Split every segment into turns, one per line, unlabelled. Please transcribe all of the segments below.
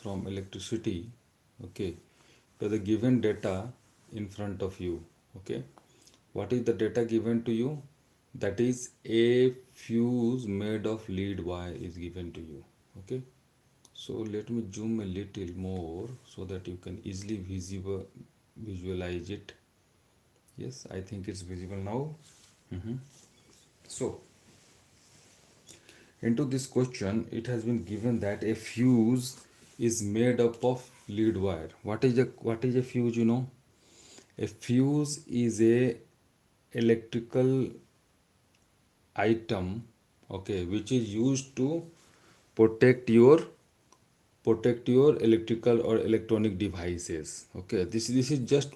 from electricity, okay, to the given data in front of you. Okay, what is the data given to you? That is a fuse made of lead wire is given to you. Okay, so let me zoom a little more so that you can easily visualize it. Yes, I think it's visible now. So into this question, it has been given that a fuse is made up of lead wire. What is a fuse? A fuse is a electrical item, okay, which is used to protect your electrical or electronic devices. Okay, this is just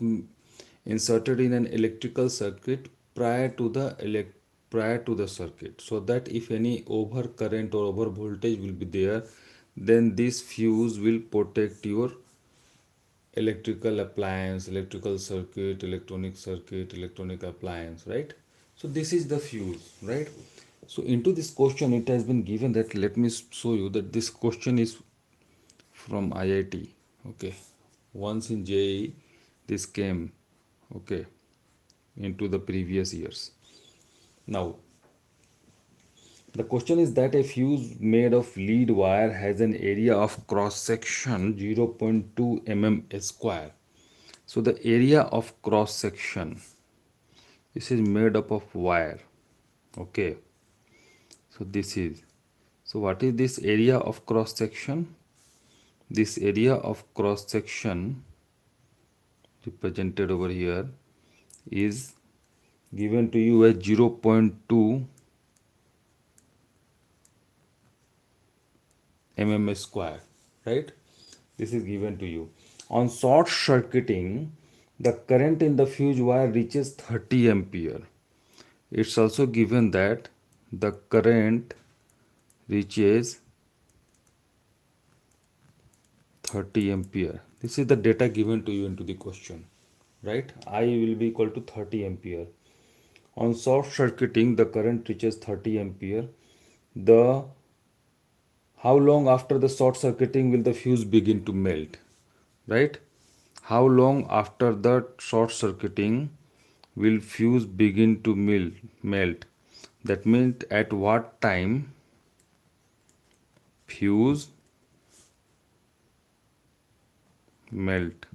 inserted in an electrical circuit prior to the circuit, so that if any over current or over voltage will be there, then this fuse will protect your electrical appliance, electrical circuit, electronic appliance, right? So this is the fuse, right? So into this question, it has been given that, let me show you that this question is from IIT. Okay, once in JEE this came, okay, into the previous years. Now the question is that a fuse made of lead wire has an area of cross section 0.2 mm square. So the area of cross section, this is made up of wire. Okay, so this is, so what is this area of cross section? This area of cross section represented over here is given to you as 0.2 mm square, right? This is given to you. On short circuiting, the current in the fuse wire reaches 30 ampere. It's also given that the current reaches 30 ampere. This is the data given to you into the question, right? I will be equal to 30 ampere. On short circuiting, the current reaches 30 ampere. The How long after the short circuiting will the fuse begin to melt, right? How long after the short circuiting will fuse begin to melt? That means at what time fuse melt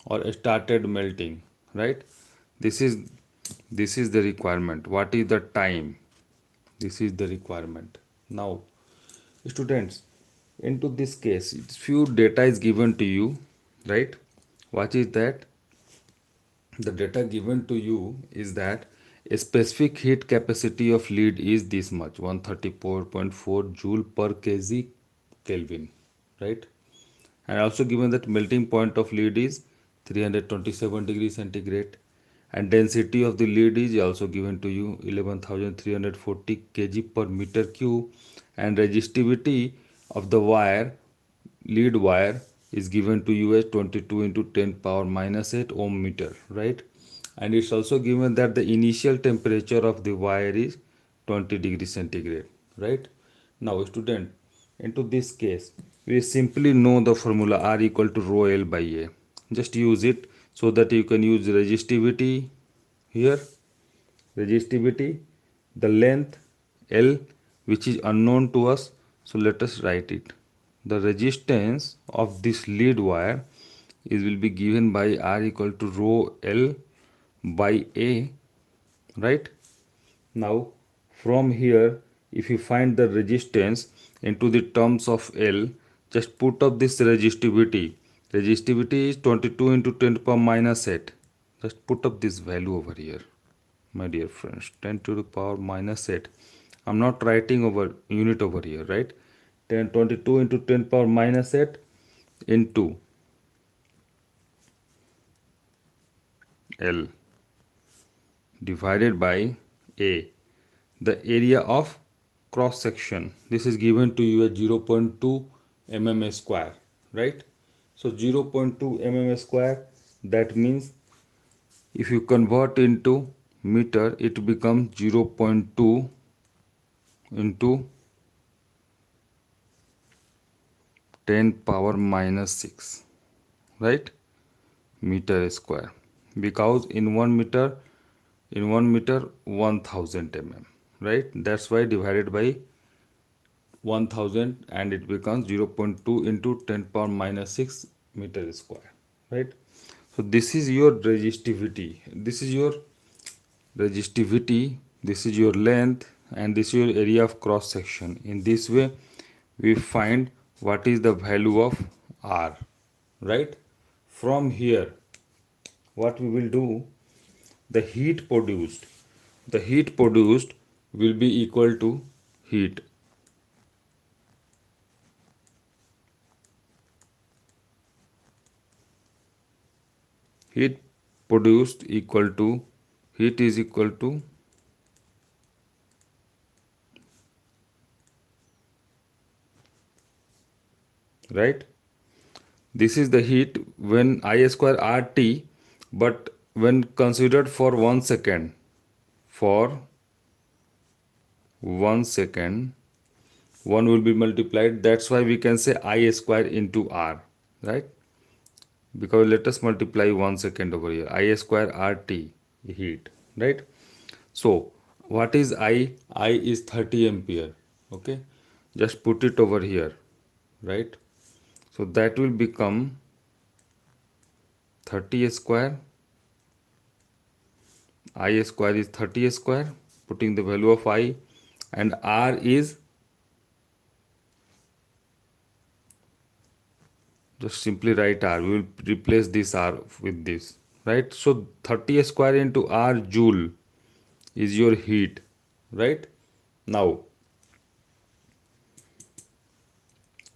or started melting, right? This is the requirement. What is the time? This is the requirement. Now, students, into this case, few data is given to you, right? What is that? The data given to you is that a specific heat capacity of lead is this much, 134.4 joule per kg Kelvin, right? And also given that melting point of lead is 327 degrees centigrade, and density of the lead is also given to you, 11,340 kg per meter cube, and resistivity of the lead wire is given to you as 22 into 10 power minus 8 ohm meter, right? And it's also given that the initial temperature of the wire is 20 degrees centigrade, right? Now student, into this case, we simply know the formula R equal to rho L by A. Just use it so that you can use resistivity here, resistivity, the length L, which is unknown to us, so let us write it. The resistance of this lead wire is will be given by R equal to rho L by A, right? Now from here, if you find the resistance into the terms of L, just put up this resistivity. Resistivity is 22 into 10 to the power minus 8. Just put up this value over here, my dear friends, 10 to the power minus 8. I'm not writing over unit over here, right? 22 into 10 power minus 8 into L divided by A, the area of cross section. This is given to you at 0.2 mm square, right? So 0.2 mm square, that means if you convert into meter, it becomes 0.2 into 10 power minus 6, right, meter square, because in 1 meter 1000 mm, right? That's why divided by 1000 and it becomes 0.2 into 10 power minus 6 meter square, right? So this is your resistivity, this is your length, and this is your area of cross section. In this way we find what is the value of R, right? From here what we will do, the heat produced will be equal to heat heat produced equal to heat is equal to, right, this is the heat when I square RT, but when considered for 1 second, for 1 second 1 will be multiplied, that's why we can say I square into R, right? Because let us multiply 1 second over here, I square RT heat, right? So what is I is 30 ampere, okay, just put it over here, right? So that will become 30 square, I square is 30 square, putting the value of I, and R is, just simply write R, we will replace this R with this, right? So 30 square into R joule is your heat, right? Now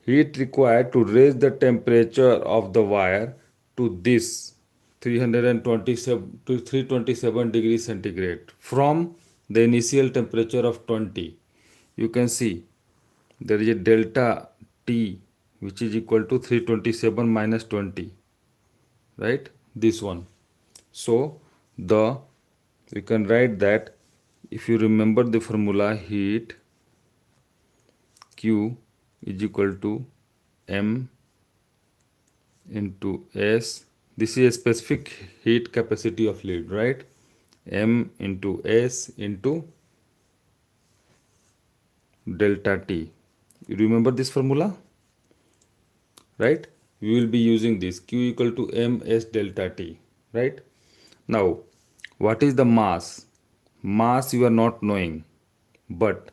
heat required to raise the temperature of the wire to this 327 to 327 degrees centigrade from the initial temperature of 20. You can see there is a delta T which is equal to 327 minus 20, right? This one. So the we can write that, if you remember the formula, heat Q is equal to M into S. This is a specific heat capacity of lead, right? M into S into delta T. You remember this formula, right? We will be using this Q equal to MS delta T, right? Now, what is the mass? Mass you are not knowing, but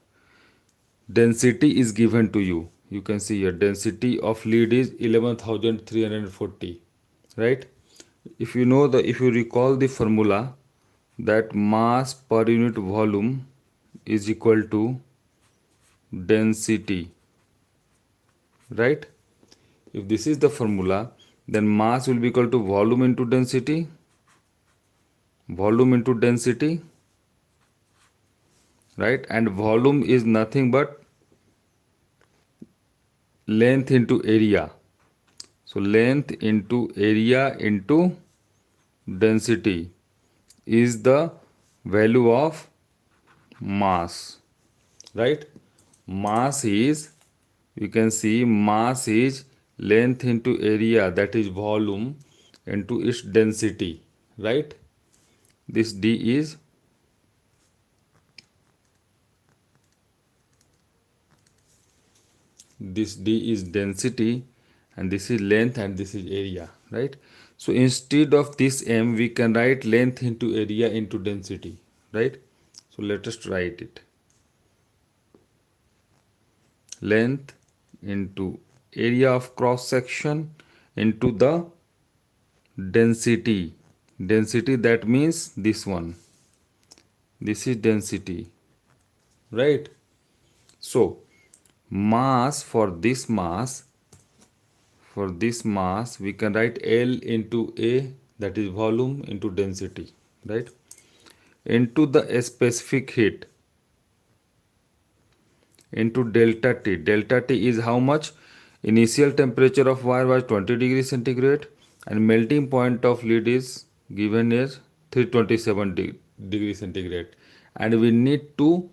density is given to you. You can see here density of lead is 11,340, right? If you recall the formula, that mass per unit volume is equal to density, right? If this is the formula, then mass will be equal to volume into density, right? And volume is nothing but length into area. So length into area into density is the value of mass, right? Mass is, you can see mass is length into area, that is volume, into its density, right? This D is, this D is density, and this is length, and this is area, right? So instead of this M we can write length into area into density, right? So let us write it, length into area of cross section into the density. Density, that means this one, this is density, right? So mass, for this mass we can write L into A, that is volume, into density, right? Into the specific heat, into delta T. Delta T is how much? Initial temperature of wire was 20 degrees centigrade, and melting point of lead is given as 327 degrees centigrade, and we need to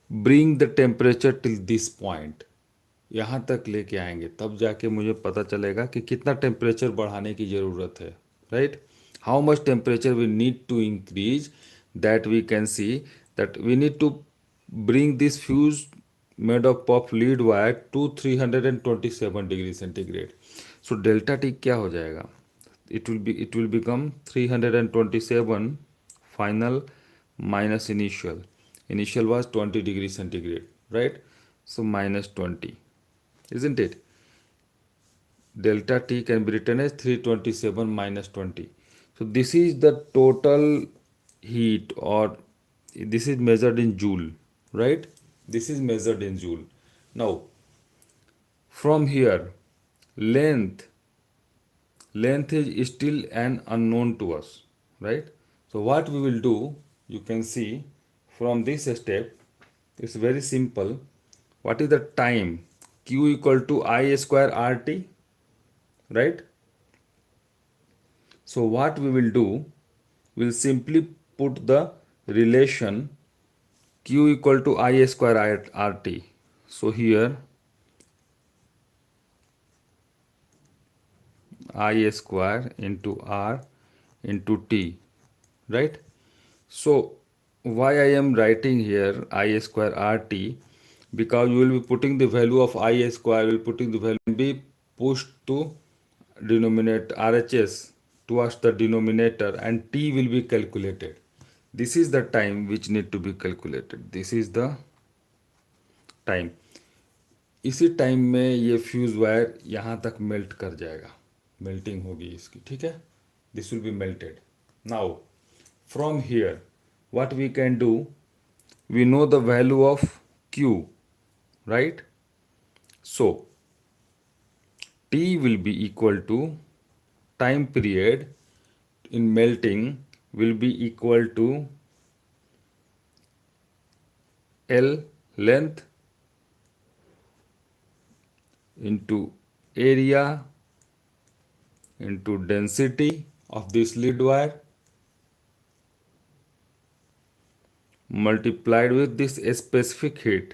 bring the temperature till this point. यहाँ तक लेके आएंगे, तब जाके मुझे पता चलेगा कि कितना टेम्परेचर बढ़ाने की ज़रूरत है, right. How much temperature we need to increase, that we can see that we need to bring this fuse made up of lead wire to 327 degree centigrade. So delta T क्या हो जाएगा, it will become 327 final minus initial was 20 degree centigrade, right? So minus 20, isn't it? Delta T can be written as 327 minus 20. So this is the total heat, or this is measured in joule, right? This is measured in joule. Now from here, length length is still an unknown to us, right? So what we will do, you can see from this step, it's very simple. What is the time? Q equal to I square RT, right? So what we will do, we'll simply put the relation Q equal to I square RT. So here I square into R into T, right? So why I am writing here I square RT, because you will be putting the value of I square, will putting the value be pushed to denominator RHS towards the denominator, and T will be calculated. This is the time which need to be calculated. This is the time. इसी time में ये fuse wire यहाँ तक melt कर जाएगा, melting होगी इसकी, ठीक है। This will be melted. Now from here what we can do, we know the value of Q, right? So T will be equal to time period in melting will be equal to L length into area into density of this lead wire multiplied with this specific heat.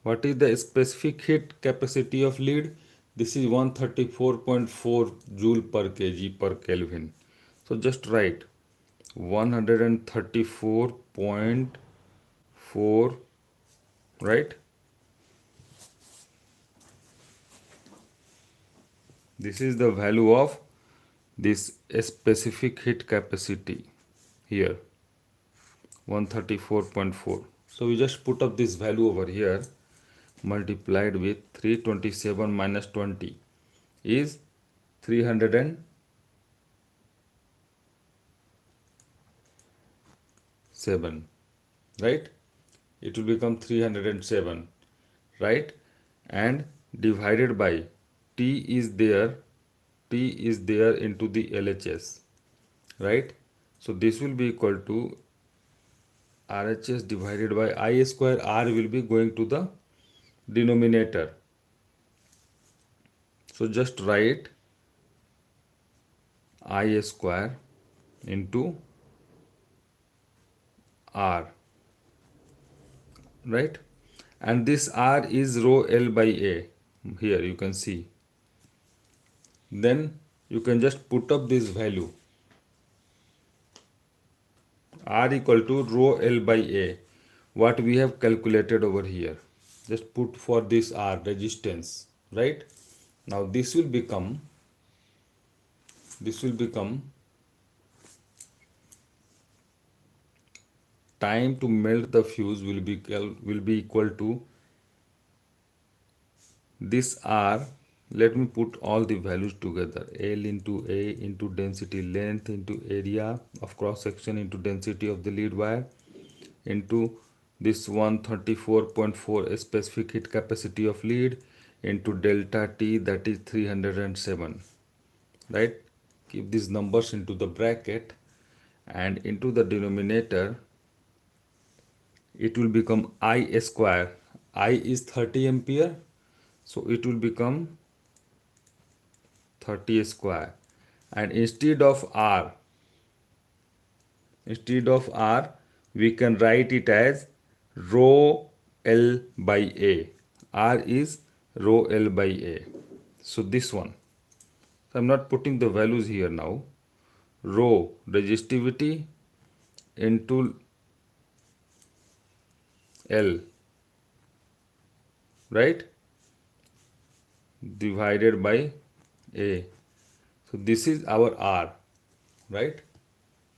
What is the specific heat capacity of lead? This is 134.4 joule per kg per Kelvin. So just write 134.4, right? This is the value of this specific heat capacity here, 134.4. So we just put up this value over here, multiplied with 327 minus 20 is 307, right? It will become 307, right? And divided by T is there, T is there into the LHS, right? So this will be equal to RHS divided by I square, R will be going to the denominator. So just write I square into R, right? And this R is rho L by A. Here you can see. Then you can just put up this value. R equal to rho L by A. What we have calculated over here. Just put for this R resistance, right? Now this will become time to melt the fuse will be equal to this R. Let me put all the values together. L into A into density length into area of cross section into density of the lead wire into this 134.4 specific heat capacity of lead into delta T, that is 307, right? Keep these numbers into the bracket, and into the denominator it will become I square. I is 30 ampere, so it will become 30 square, and instead of R we can write it as rho L by A. R is rho L by A. So this one. So I'm not putting the values here now. Rho resistivity into L, right? Divided by A. So this is our R, right?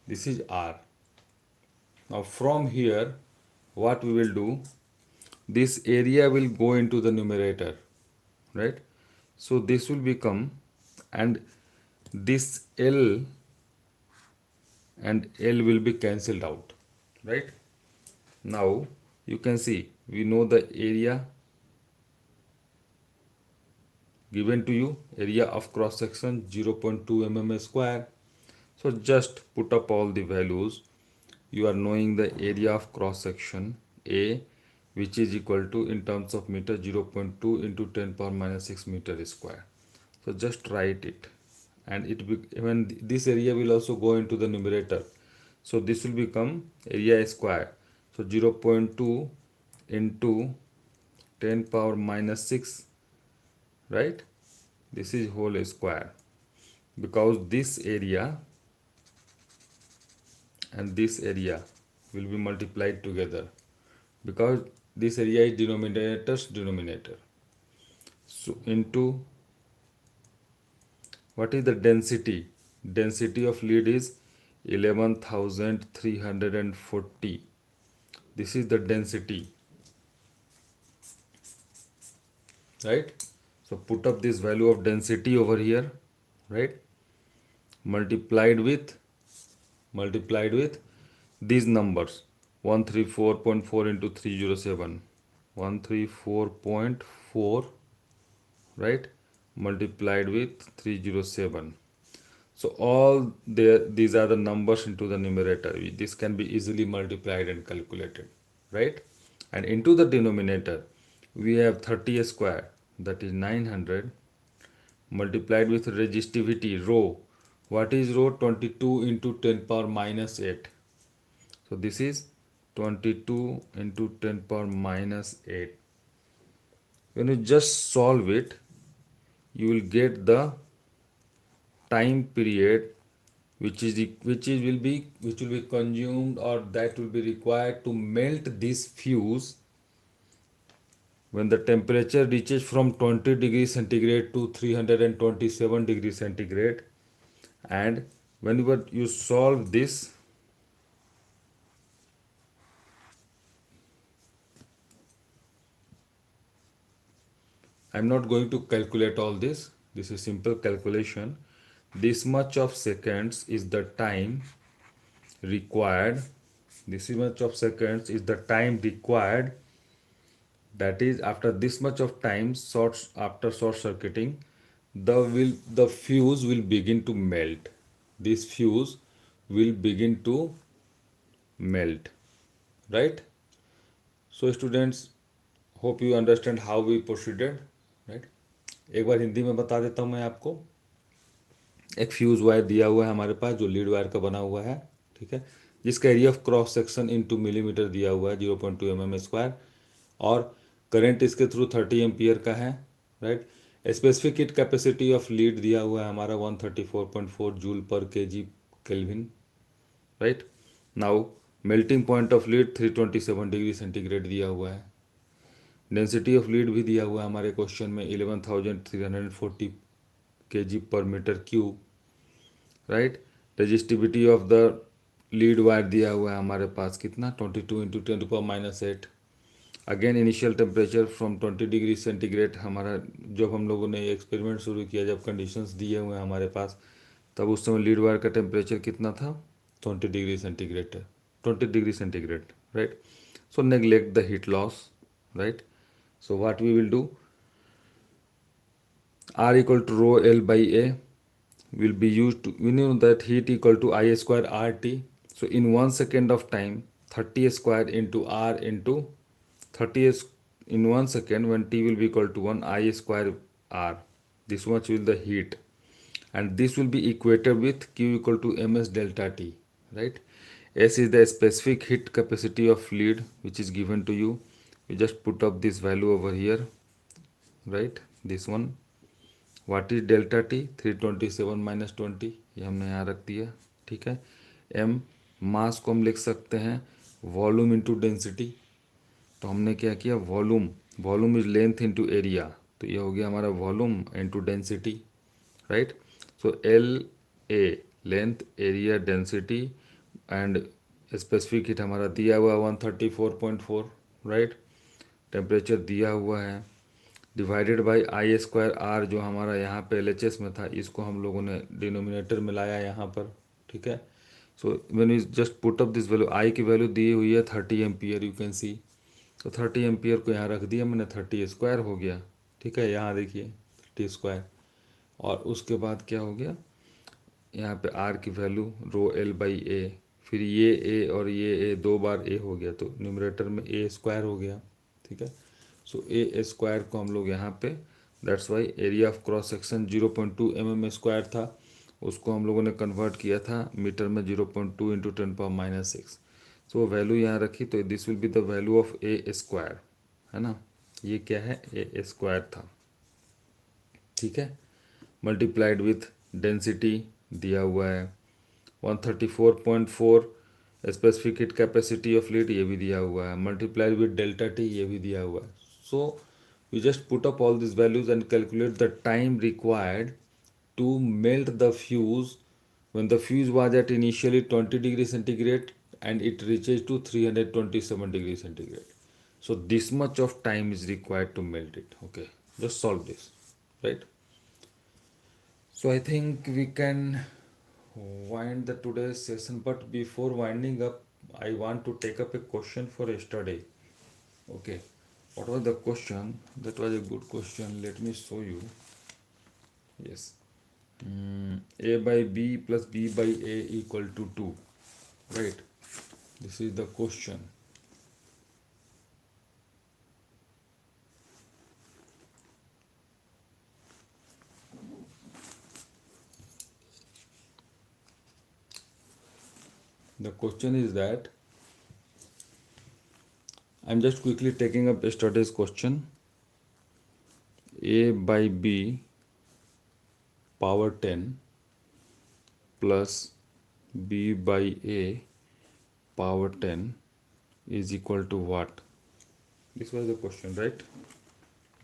This is R. Now from here, what we will do, this area will go into the numerator, right? So this will become, and this L and L will be cancelled out, right? Now you can see we know the area given to you, area of cross section 0.2 mm square. So just put up all the values. You are knowing the area of cross section A, which is equal to, in terms of meter, 0.2 into 10 power minus 6 meter square. So just write it, and when this area will also go into the numerator, so this will become area square. So 0.2 into 10 power minus 6, right? This is whole square, because this area and this area will be multiplied together, because this area is denominator's denominator. So into, what is the density? Density of lead is 11,340. This is the density, right? So put up this value of density over here, right? Multiplied with these numbers, 134.4 into 307, 134.4, right, multiplied with 307. So all these are the numbers into the numerator. This can be easily multiplied and calculated, right? And into the denominator, we have 30 square, that is 900, multiplied with resistivity rho. What is rho? 22 into 10 power minus 8. So this is 22 into 10 power minus 8. When you just solve it, you will get the time period which will be consumed, or that will be required to melt this fuse when the temperature reaches from 20 degrees centigrade to 327 degrees centigrade. And whenever you solve this, I'm not going to calculate all this. This is simple calculation. This much of seconds is the time required. This much of seconds is the time required. That is, after this much of time, after short circuiting, the fuse will begin to melt. This fuse will begin to melt, right? So students, hope you understand how we proceeded, right? एक बार हिंदी में बता देता हूँ मैं आपको। एक fuse wire दिया हुआ है हमारे पास, जो लीड वायर का बना हुआ है, ठीक है, जिसका area of cross section into millimetre दिया हुआ है 0.2 mm स्क्वायर, और करंट इसके थ्रू 30 एम्पियर का है, right. Specific heat capacity of lead दिया हुआ है हमारा 134.4 जूल पर KG kelvin, right. Now melting point of lead 327 degree centigrade दिया हुआ है। डेंसिटी ऑफ लीड भी दिया हुआ है हमारे क्वेश्चन में 11,340 kg per meter cube, right. Resistivity of the lead wire दिया हुआ है हमारे पास कितना, 22 into 10⁻⁸। Again initial temperature from 20 degree centigrade, हमारा जब हम लोगों ने एक्सपेरिमेंट शुरू किया, जब कंडीशंस दिए हुए हैं हमारे पास, तब उस समय लीड वायर का टेम्परेचर कितना था, 20 degree centigrade, 20 degree centigrade, right. So neglect the heat loss, right. So what we will do, R equal to rho L by A will be used to, we know that heat equal to I square RT. So in 1 second of time, 30 square into R into 30 in 1 second, when T will be equal to 1, I square R. This much will the heat, and this will be equated with Q equal to ms delta T, right. S is the specific heat capacity of lead, which is given to you. You just put up this value over here, right, this one. What is delta T? 327 minus 20, ये हमने यहाँ रख दिया. ठीक है. M, मास को हम लिख सकते हैं वॉल्यूम इंटू डेंसिटी. तो हमने क्या किया, volume, volume is length into area, तो ये हो गया हमारा volume into density. Right. So L A, length, area, density and specific heat हमारा दिया हुआ 134.4. राइट. टेम्परेचर दिया हुआ है, divided by I square R जो हमारा यहाँ पे एल में था, इसको हम लोगों ने डिनोमिनेटर में लाया यहाँ पर. ठीक है. So when we just put up this value, I की वैल्यू दी हुई है 30 एम्पियर, यू कैन सी. तो 30 एम्पियर को यहाँ रख दिया मैंने, 30 स्क्वायर हो गया. ठीक है, यहाँ देखिए 30 स्क्वायर. और उसके बाद क्या हो गया, यहाँ पे आर की वैल्यू रो एल बाई ए, फिर ये ए और ये ए, दो बार ए हो गया, तो न्यूमरेटर में ए स्क्वायर हो गया. ठीक है. सो ए स्क्वायर को हम लोग यहाँ पे, that's why area of cross section 0.2 mm square था, उसको हम लोगों ने कन्वर्ट किया था मीटर में, 0.2 इंटू 10⁻⁻⁶. सो वैल्यू यहाँ रखी, तो this will be the value of A square, है ना. ये क्या है, ए स्क्वायर था. ठीक है. मल्टीप्लाइड विथ डेंसिटी दिया हुआ है 134.4, specific heat capacity of lead ये भी दिया हुआ है, मल्टीप्लाइड विथ डेल्टा टी ये भी दिया हुआ है. So we just put up all this values and calculate the time required to melt the fuse when the fuse was at initially 20 degree centigrade and it reaches to 327 degree centigrade. So this much of time is required to melt it. Okay, just solve this, right? So I think we can wind the today's session, but before winding up, I want to take up a question for yesterday. Okay, what was the question? That was a good question. Let me show you. Yes. A by B plus B by A equal to 2. Right. This is the question. The question is that I'm just quickly taking up yesterday's question. A by B power 10 plus B by A power 10 is equal to what? This was the question, right?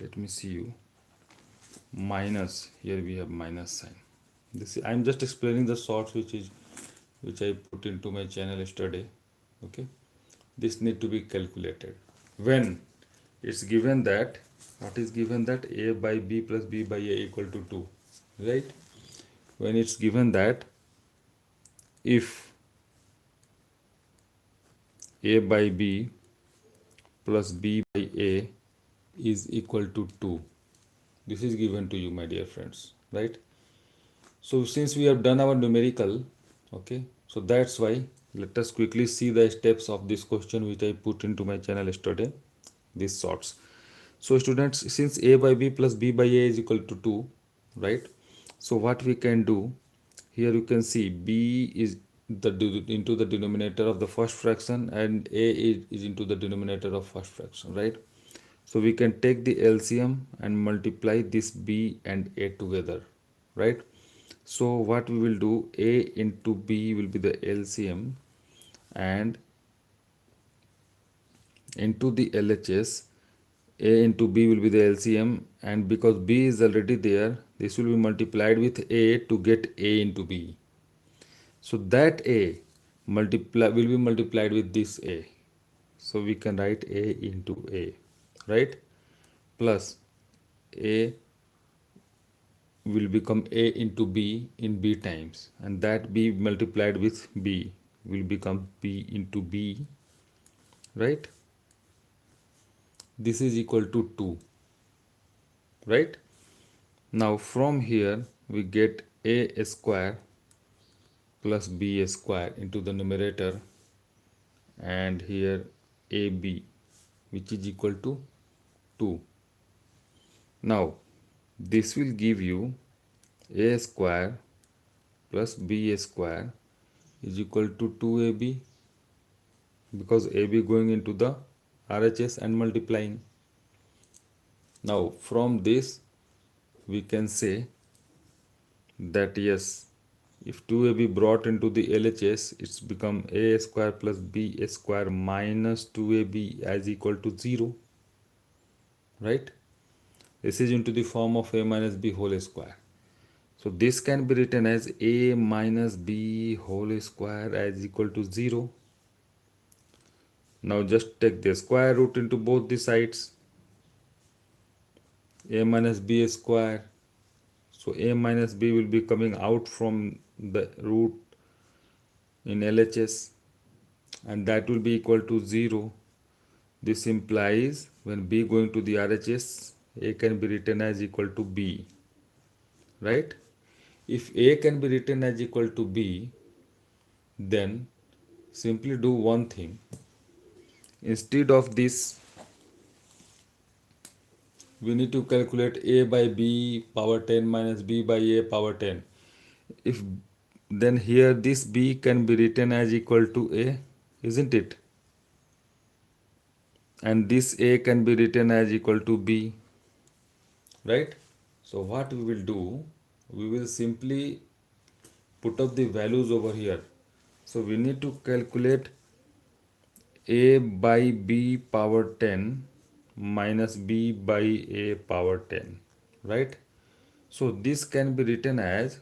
Let me see you. Minus, here we have minus sign. This I'm just explaining the sorts which I put into my channel yesterday. Okay, this need to be calculated when it's given that, what is given, that A by B plus B by A equal to 2, right? When it's given that if A by B plus B by A is equal to 2, this is given to you, my dear friends, right? So since we have done our numerical, okay, so that's why let us quickly see the steps of this question which I put into my channel yesterday, these sorts. So students, since A by B plus B by A is equal to 2, right? So what we can do, here you can see B is into the denominator of the first fraction and A is into the denominator of first fraction, right? So we can take the LCM and multiply this B and A together, right? So what we will do, A into B will be the LCM and into the LHS, A into B will be the LCM, and because B is already there, this will be multiplied with A to get A into B. So that A will be multiplied with this A. So we can write A into A, right? Plus A will become A into B in B times, and that B multiplied with B will become B into B, right? This is equal to 2, right? Now from here we get A square plus B square into the numerator, and here AB, which is equal to 2. Now this will give you A square plus B square is equal to 2AB, because AB going into the RHS and multiplying. Now from this we can say that yes, if 2a be brought into the LHS, it's become a square plus b square minus 2ab as equal to 0, right? This is into the form of a minus b whole square. So this can be written as a minus b whole square as equal to 0. Now just take the square root into both the sides. A minus b square. So a minus b will be coming out from the root in LHS, and that will be equal to 0. This implies when b going to the RHS, a can be written as equal to b, right? If a can be written as equal to b, then simply do one thing. Instead of this, we need to calculate a by b power 10 minus b by a power 10. If then here this b can be written as equal to a, isn't it? And this a can be written as equal to b, right? So what we will do, we will simply put up the values over here. So we need to calculate a by b power 10 minus b by a power 10, right? So this can be written as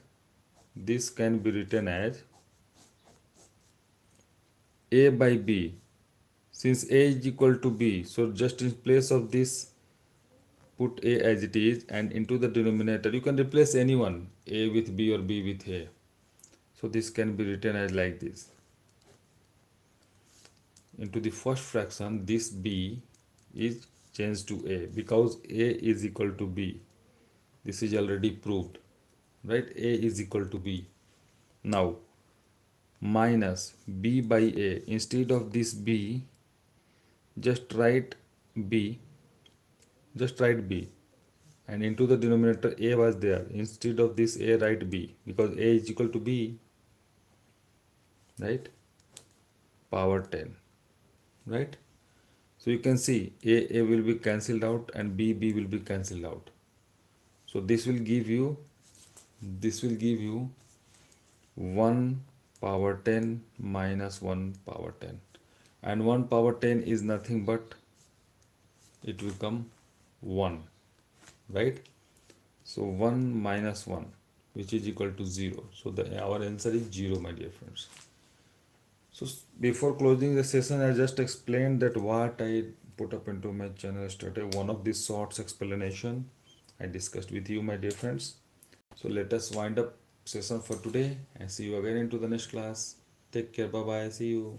a by b. Since a is equal to b, so just in place of this put a as it is, and into the denominator you can replace anyone, a with b or b with a. So this can be written as like this. Into the first fraction, this b is changed to a because a is equal to b. This is already proved, right? A is equal to b. Now minus b by a. Instead of this b, just write b, and into the denominator a was there. Instead of this a, write b because a is equal to b, right? Power 10, right? So you can see a will be cancelled out and b will be cancelled out. So this will give you 1 power 10 minus 1 power 10, and 1 power 10 is nothing but it will come 1, right? So 1 minus 1, which is equal to 0. So our answer is 0, my dear friends. So before closing the session, I just explained that what I put up into my channel yesterday, one of these sorts explanation I discussed with you, my dear friends. So let us wind up session for today and see you again into the next class. Take care. Bye bye. See you.